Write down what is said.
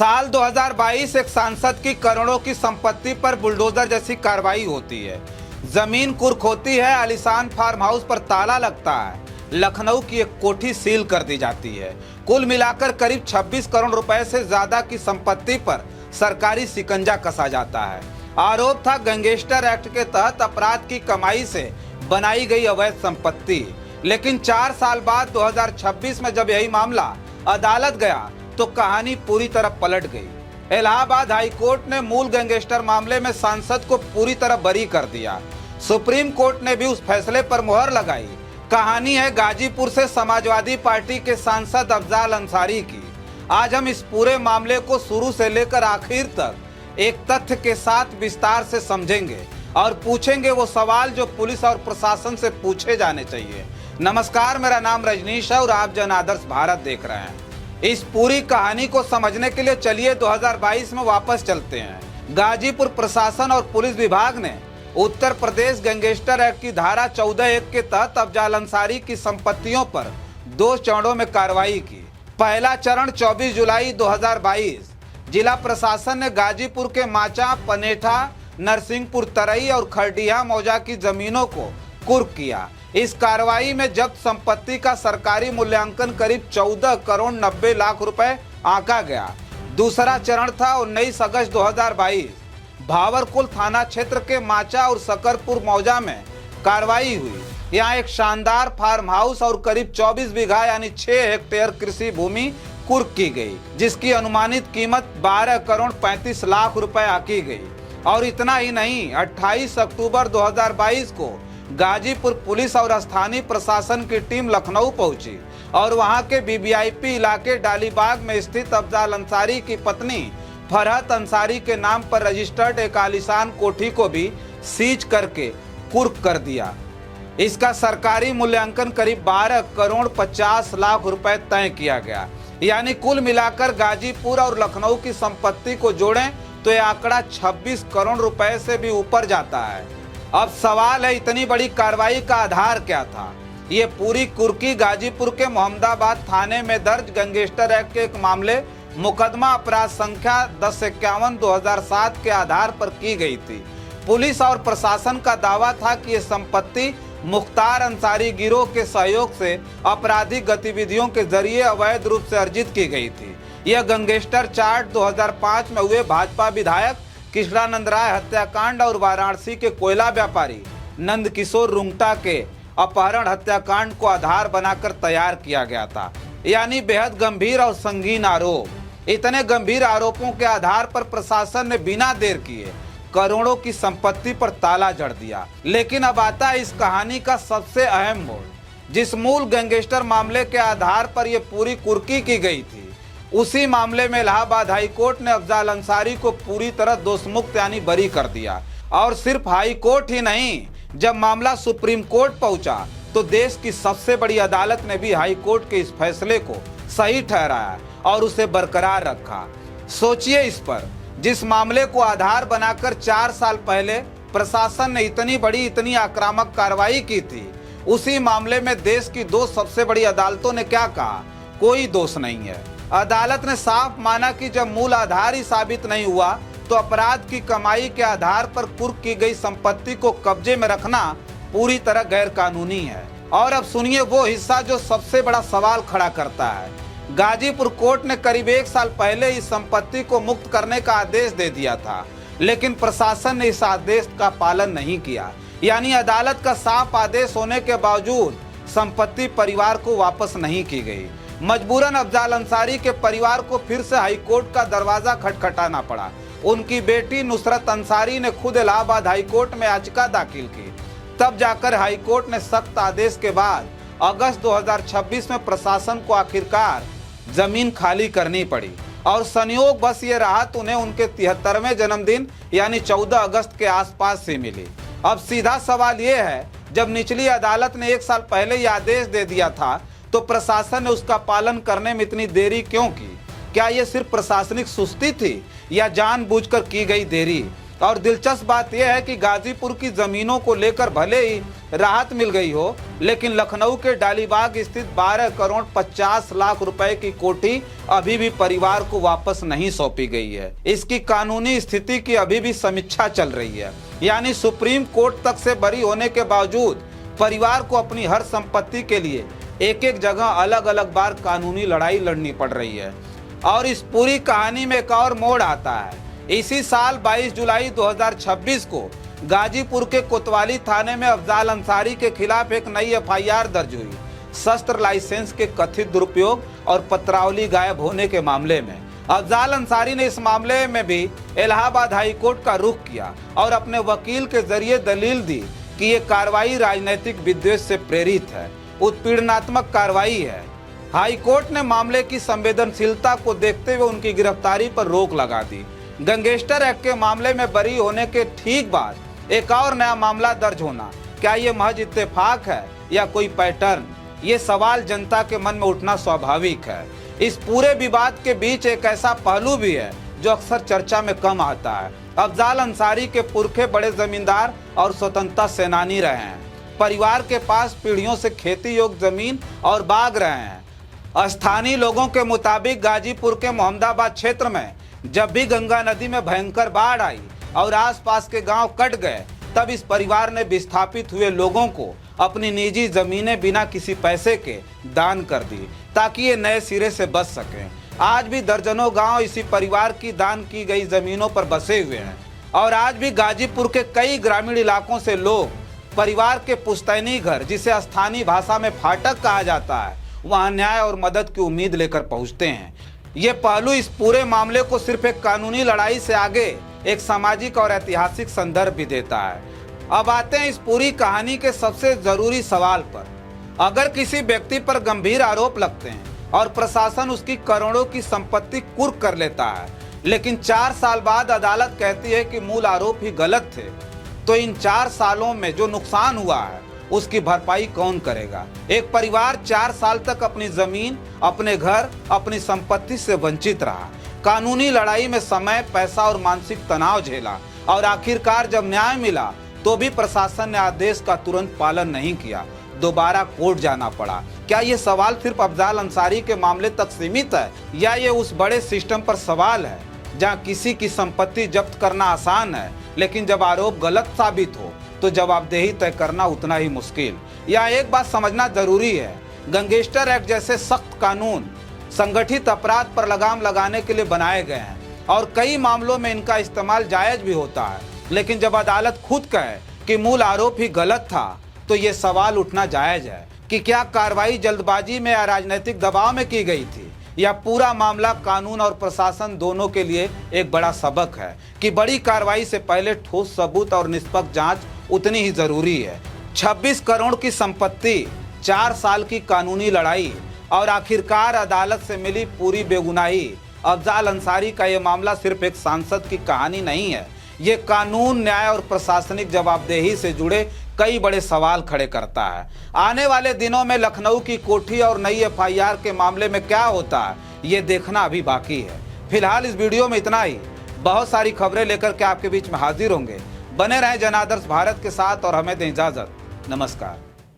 साल 2022 एक सांसद की करोड़ों की संपत्ति पर बुलडोजर जैसी कार्रवाई होती है। जमीन कुर्क होती है, आलीशान फार्म हाउस पर ताला लगता है, लखनऊ की एक कोठी सील कर दी जाती है। कुल मिलाकर करीब 26 करोड़ रुपए से ज्यादा की संपत्ति पर सरकारी शिकंजा कसा जाता है। आरोप था गैंगस्टर एक्ट के तहत अपराध की कमाई से बनाई गई अवैध संपत्ति। लेकिन 4 साल बाद 2026 में जब यही मामला अदालत गया तो कहानी पूरी तरह पलट गई। इलाहाबाद हाईकोर्ट ने मूल गैंगस्टर मामले में सांसद को पूरी तरह बरी कर दिया। सुप्रीम कोर्ट ने भी उस फैसले पर मुहर लगाई। कहानी है गाजीपुर से समाजवादी पार्टी के सांसद अफजाल अंसारी की। आज हम इस पूरे मामले को शुरू से लेकर आखिर तक एक तथ्य के साथ विस्तार से समझेंगे और पूछेंगे वो सवाल जो पुलिस और प्रशासन से पूछे जाने चाहिए। नमस्कार, मेरा नाम रजनीश है और आप जन आदर्श भारत देख रहे हैं। इस पूरी कहानी को समझने के लिए चलिए 2022 में वापस चलते हैं। गाजीपुर प्रशासन और पुलिस विभाग ने उत्तर प्रदेश गैंगस्टर एक्ट की धारा 14(1) के तहत अफजाल अंसारी की संपत्तियों पर 2 चरणों में कार्रवाई की। पहला चरण 24 जुलाई 2022 जिला प्रशासन ने गाजीपुर के माचा, पनेठा, नरसिंहपुर तरई और खरडिया मौजा की जमीनों को कुर्क किया। इस कार्रवाई में जब्त संपत्ति का सरकारी मूल्यांकन करीब 14 करोड़ 90 लाख रुपए आंका गया। दूसरा चरण था 19 अगस्त 2022 भावरकुल थाना क्षेत्र के माचा और सकरपुर मौजा में कार्रवाई हुई। यहाँ एक शानदार फार्म हाउस और करीब 24 बीघा यानी 6 हेक्टेयर कृषि भूमि कुर्क की गई, जिसकी अनुमानित कीमत 12 करोड़ 35 लाख रुपए आंकी गई। और इतना ही नहीं, 28 अक्टूबर 2022 को गाजीपुर पुलिस और स्थानीय प्रशासन की टीम लखनऊ पहुंची और वहां के वीवीआईपी इलाके डालीबाग में स्थित अफजाल अंसारी की पत्नी फरहत अंसारी के नाम पर रजिस्टर्ड एक आलीशान कोठी को भी सीज करके कुर्क कर दिया। इसका सरकारी मूल्यांकन करीब 12 करोड़ 50 लाख रुपए तय किया गया। यानी कुल मिलाकर गाजीपुर और लखनऊ की संपत्ति को जोड़ें तो यह आंकड़ा 26 करोड़ रुपए से भी ऊपर जाता है। अब सवाल है, इतनी बड़ी कार्रवाई का आधार क्या था? ये पूरी कुर्की गाजीपुर के मोहम्मदाबाद थाने में दर्ज गैंगस्टर एक्ट के एक मामले मुकदमा अपराध संख्या 1051/2007 के आधार पर की गई थी। पुलिस और प्रशासन का दावा था कि ये संपत्ति मुख्तार अंसारी गिरोह के सहयोग से आपराधिक गतिविधियों के जरिए अवैध रूप से अर्जित की गई थी। यह गैंगस्टर चार्ट 2005 में हुए भाजपा विधायक कृष्णानंद राय हत्याकांड और वाराणसी के कोयला व्यापारी नंदकिशोर रुंगटा के अपहरण हत्याकांड को आधार बनाकर तैयार किया गया था। यानी बेहद गंभीर और संगीन आरोप। इतने गंभीर आरोपों के आधार पर प्रशासन ने बिना देर किए करोड़ों की संपत्ति पर ताला जड़ दिया। लेकिन अब आता है इस कहानी का सबसे अहम मोड़। जिस मूल गैंगस्टर मामले के आधार पर यह पूरी कुर्की की गई थी, उसी मामले में इलाहाबाद हाईकोर्ट ने अफजाल अंसारी को पूरी तरह दोषमुक्त यानी बरी कर दिया। और सिर्फ हाईकोर्ट ही नहीं, जब मामला सुप्रीम कोर्ट पहुंचा तो देश की सबसे बड़ी अदालत ने भी हाईकोर्ट के इस फैसले को सही ठहराया और उसे बरकरार रखा। सोचिए इस पर, जिस मामले को आधार बनाकर 4 साल पहले प्रशासन ने इतनी बड़ी, इतनी आक्रामक कार्रवाई की थी, उसी मामले में देश की 2 सबसे बड़ी अदालतों ने क्या कहा? कोई दोष नहीं है। अदालत ने साफ माना कि जब मूल आधार ही साबित नहीं हुआ तो अपराध की कमाई के आधार पर कुर्क की गई संपत्ति को कब्जे में रखना पूरी तरह गैर कानूनी है। और अब सुनिए वो हिस्सा जो सबसे बड़ा सवाल खड़ा करता है। गाजीपुर कोर्ट ने करीब 1 साल पहले इस संपत्ति को मुक्त करने का आदेश दे दिया था, लेकिन प्रशासन ने इस आदेश का पालन नहीं किया। यानी अदालत का साफ आदेश होने के बावजूद संपत्ति परिवार को वापस नहीं की गई। मजबूरन अफजाल अंसारी के परिवार को फिर से हाईकोर्ट का दरवाजा खटखटाना पड़ा। उनकी बेटी नुसरत अंसारी ने खुद इलाहाबाद हाईकोर्ट में याचिका दाखिल की। तब जाकर हाईकोर्ट ने सख्त आदेश के बाद अगस्त 2026 में प्रशासन को आखिरकार जमीन खाली करनी पड़ी। और संयोग बस ये राहत उन्हें उनके 73वें जन्मदिन यानी 14 अगस्त के आसपास से मिली। अब सीधा सवाल ये है, जब निचली अदालत ने 1 साल पहले ये आदेश दे दिया था तो प्रशासन ने उसका पालन करने में इतनी देरी क्यों की? क्या ये सिर्फ प्रशासनिक सुस्ती थी या जानबूझकर की गई देरी? और दिलचस्प बात यह है कि गाजीपुर की जमीनों को लेकर भले ही राहत मिल गई हो, लेकिन लखनऊ के डालीबाग स्थित 12 करोड़ 50 लाख रुपए की कोठी अभी भी परिवार को वापस नहीं सौंपी गई है। इसकी कानूनी स्थिति की अभी भी समीक्षा चल रही है, यानी सुप्रीम कोर्ट तक से बरी होने के बावजूद परिवार को अपनी हर संपत्ति के लिए एक एक जगह अलग अलग बार कानूनी लड़ाई लड़नी पड़ रही है। और इस पूरी कहानी में एक और मोड़ आता है। इसी साल 22 जुलाई 2026 को गाजीपुर के कोतवाली थाने में अफजाल अंसारी के खिलाफ एक नई एफआईआर दर्ज हुई, शस्त्र लाइसेंस के कथित दुरुपयोग और पत्रावली गायब होने के मामले में। अफजाल अंसारी ने इस मामले में भी इलाहाबाद हाई कोर्ट का रुख किया और अपने वकील के जरिए दलील दी कि ये कार्रवाई राजनीतिक विद्वेष से प्रेरित है, उत्पीड़नात्मक कार्रवाई है। हाई कोर्ट ने मामले की संवेदनशीलता को देखते हुए उनकी गिरफ्तारी पर रोक लगा दी। गैंगस्टर एक्ट के मामले में बरी होने के ठीक बाद एक और नया मामला दर्ज होना, क्या ये महज इत्तेफाक है या कोई पैटर्न? ये सवाल जनता के मन में उठना स्वाभाविक है। इस पूरे विवाद के बीच एक ऐसा पहलू भी है जो अक्सर चर्चा में कम आता है। अफजाल अंसारी के पुरखे बड़े जमींदार और स्वतंत्रता सेनानी रहे हैं। परिवार के पास पीढ़ियों से खेती योग्य जमीन और बाग रहे हैं। स्थानीय लोगों के मुताबिक गाजीपुर के मोहम्मदाबाद क्षेत्र में जब भी गंगा नदी में भयंकर बाढ़ आई और आसपास के गांव कट गए, तब इस परिवार ने विस्थापित हुए लोगों को अपनी निजी जमीनें बिना किसी पैसे के दान कर दी ताकि ये नए सिरे से बच सकें। आज भी दर्जनों गांव इसी परिवार की दान की गई जमीनों पर बसे हुए हैं और आज भी गाजीपुर के कई ग्रामीण इलाकों से लोग परिवार के पुश्तैनी घर, जिसे स्थानीय भाषा में फाटक कहा जाता है, वहां न्याय और मदद की उम्मीद लेकर पहुंचते हैं। ये पहलू इस पूरे मामले को सिर्फ एक कानूनी लड़ाई से आगे एक सामाजिक और ऐतिहासिक संदर्भ भी देता है। अब आते हैं इस पूरी कहानी के सबसे जरूरी सवाल पर। अगर किसी व्यक्ति पर गंभीर आरोप लगते हैं और प्रशासन उसकी करोड़ों की संपत्ति कुर्क कर लेता है, लेकिन 4 साल बाद अदालत कहती है कि मूल आरोप ही गलत थे, तो इन 4 सालों में जो नुकसान हुआ है उसकी भरपाई कौन करेगा? एक परिवार 4 साल तक अपनी जमीन, अपने घर, अपनी संपत्ति से वंचित रहा, कानूनी लड़ाई में समय, पैसा और मानसिक तनाव झेला और आखिरकार जब न्याय मिला तो भी प्रशासन ने आदेश का तुरंत पालन नहीं किया, दोबारा कोर्ट जाना पड़ा। क्या ये सवाल सिर्फ अफजाल अंसारी के मामले तक सीमित है या ये उस बड़े सिस्टम पर सवाल है जहां किसी की संपत्ति जब्त करना आसान है, लेकिन जब आरोप गलत साबित हो तो जवाबदेही तय करना उतना ही मुश्किल। या एक बात समझना जरूरी है, गैंगस्टर एक्ट जैसे सख्त कानून संगठित अपराध पर लगाम लगाने के लिए बनाए गए हैं और कई मामलों में इनका इस्तेमाल जायज भी होता है, लेकिन जब अदालत खुद कहे कि मूल आरोप ही गलत था तो ये सवाल उठना जायज है कि क्या कार्रवाई जल्दबाजी में या राजनीतिक दबाव में की गई थी, या पूरा मामला कानून और प्रशासन दोनों के लिए एक बड़ा सबक है कि बड़ी कार्रवाई से पहले ठोस सबूत और निष्पक्ष जांच उतनी ही जरूरी है। 26 करोड़ की संपत्ति, 4 साल की कानूनी लड़ाई और आखिरकार अदालत से मिली पूरी बेगुनाही। अफजाल अंसारी का यह मामला सिर्फ एक सांसद की कहानी नहीं है, ये कानून, न्याय और प्रशासनिक जवाबदेही से जुड़े कई बड़े सवाल खड़े करता है। आने वाले दिनों में लखनऊ की कोठी और नई एफआईआर के मामले में क्या होता है, ये देखना अभी बाकी है। फिलहाल इस वीडियो में इतना ही। बहुत सारी खबरें लेकर के आपके बीच में हाजिर होंगे। बने रहें जनादर्श भारत के साथ और हमें दें इजाजत। नमस्कार।